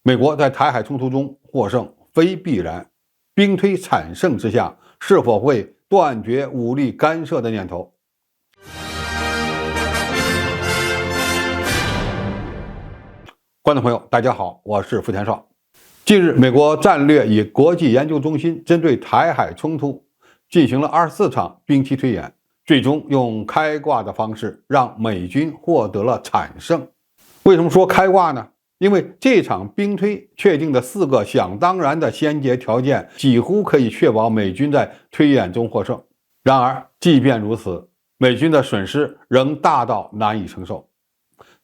美国在台海冲突中获胜非必然，兵推惨胜之下，是否会断绝武力干涉的念头？观众朋友，大家好，我是付天少。近日，美国战略与国际研究中心针对台海冲突进行了24场兵棋推演，最终用开挂的方式让美军获得了惨胜。为什么说开挂呢？因为这场兵推确定的4个想当然的先决条件，几乎可以确保美军在推演中获胜。然而，即便如此，美军的损失仍大到难以承受。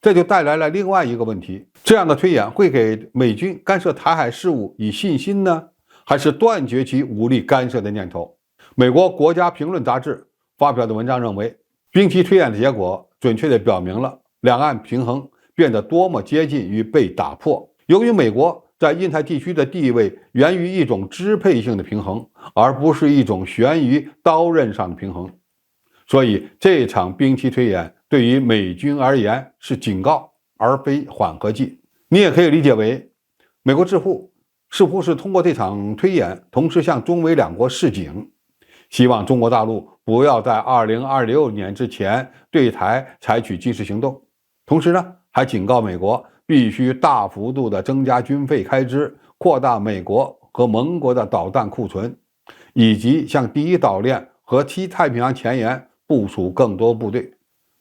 这就带来了另外一个问题：这样的推演会给美军干涉台海事务以信心呢，还是断绝其武力干涉的念头？美国国家评论杂志发表的文章认为，兵棋推演的结果准确地表明了两岸平衡变得多么接近于被打破。由于美国在印太地区的地位源于一种支配性的平衡，而不是一种悬于刀刃上的平衡，所以这场兵棋推演对于美军而言是警告，而非缓和剂。你也可以理解为，美国智库似乎是通过这场推演，同时向中美两国示警，希望中国大陆不要在2026年之前对台采取军事行动。同时呢，还警告美国必须大幅度地增加军费开支，扩大美国和盟国的导弹库存，以及向第一岛链和西太平洋前沿部署更多部队。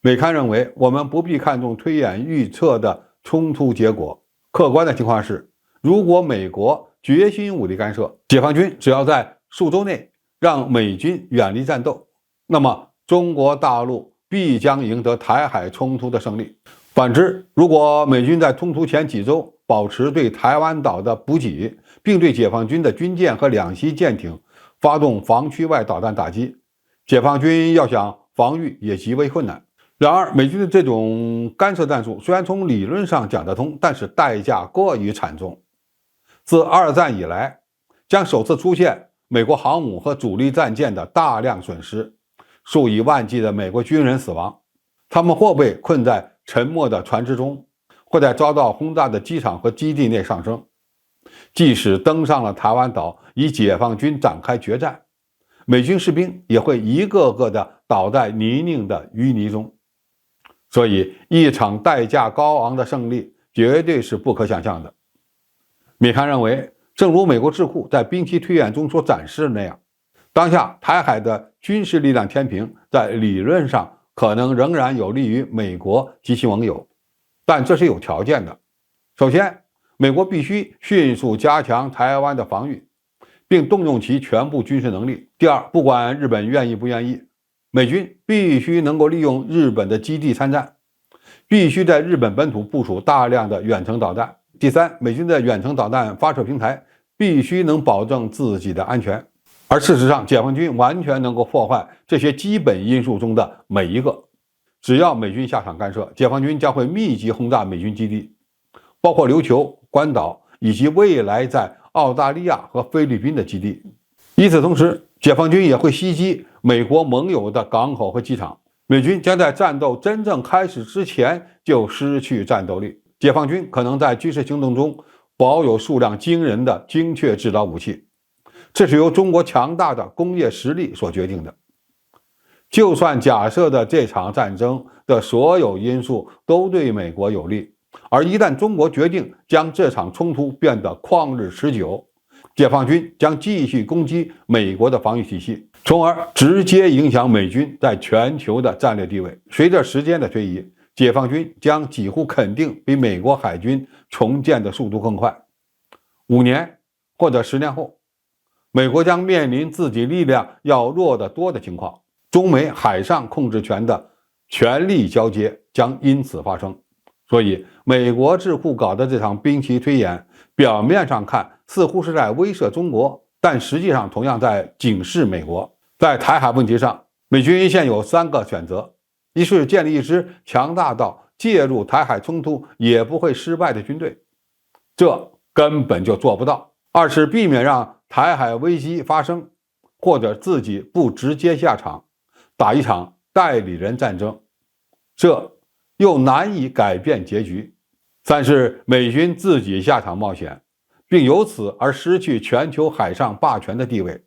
美刊认为，我们不必看重推演预测的冲突结果，客观的情况是，如果美国决心武力干涉，解放军只要在数周内让美军远离战斗，那么中国大陆必将赢得台海冲突的胜利。反之，如果美军在冲突前几周保持对台湾岛的补给，并对解放军的军舰和两栖舰艇发动防区外导弹打击，解放军要想防御也极为困难。然而，美军的这种干涉战术虽然从理论上讲得通，但是代价过于惨重。自二战以来，将首次出现美国航母和主力战舰的大量损失，数以万计的美国军人死亡，他们或被困在沉没的船只中，或在遭到轰炸的机场和基地内丧生。即使登上了台湾岛与解放军展开决战，美军士兵也会一个个的倒在泥泞的淤泥中。所以，一场代价高昂的胜利绝对是不可想象的。米刊认为，正如美国智库在兵棋推演中所展示的那样，当下台海的军事力量天平在理论上可能仍然有利于美国及其盟友，但这是有条件的。首先，美国必须迅速加强台湾的防御，并动用其全部军事能力。第二，不管日本愿意不愿意，美军必须能够利用日本的基地参战，必须在日本本土部署大量的远程导弹。第三，美军的远程导弹发射平台必须能保证自己的安全。而事实上，解放军完全能够破坏这些基本因素中的每一个。只要美军下场干涉，解放军将会密集轰炸美军基地，包括琉球、关岛以及未来在澳大利亚和菲律宾的基地。与此同时，解放军也会袭击美国盟友的港口和机场。美军将在战斗真正开始之前就失去战斗力。解放军可能在军事行动中保有数量惊人的精确制导武器，这是由中国强大的工业实力所决定的。就算假设的这场战争的所有因素都对美国有利，而一旦中国决定将这场冲突变得旷日持久，解放军将继续攻击美国的防御体系，从而直接影响美军在全球的战略地位。随着时间的推移，解放军将几乎肯定比美国海军重建的速度更快。5年或者10年后，美国将面临自己力量要弱得多的情况，中美海上控制权的权力交接将因此发生。所以，美国智库搞的这场兵棋推演，表面上看似乎是在威慑中国，但实际上同样在警示美国。在台海问题上，美军现有3个选择：一是建立一支强大到介入台海冲突也不会失败的军队，这根本就做不到；二是避免让台海危机发生，或者自己不直接下场，打一场代理人战争，这又难以改变结局。3是美军自己下场冒险，并由此而失去全球海上霸权的地位，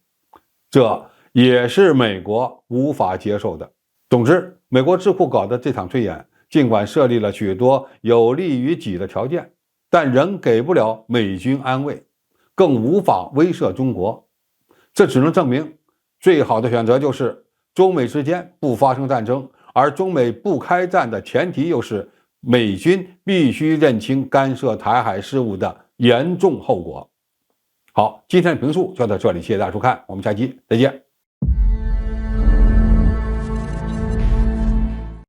这也是美国无法接受的。总之，美国智库搞的这场推演，尽管设立了许多有利于己的条件，但仍给不了美军安慰，更无法威慑中国。这只能证明，最好的选择就是中美之间不发生战争，而中美不开战的前提又是美军必须认清干涉台海事务的严重后果。好，今天的评述就到这里，谢谢大家收看，我们下期再见。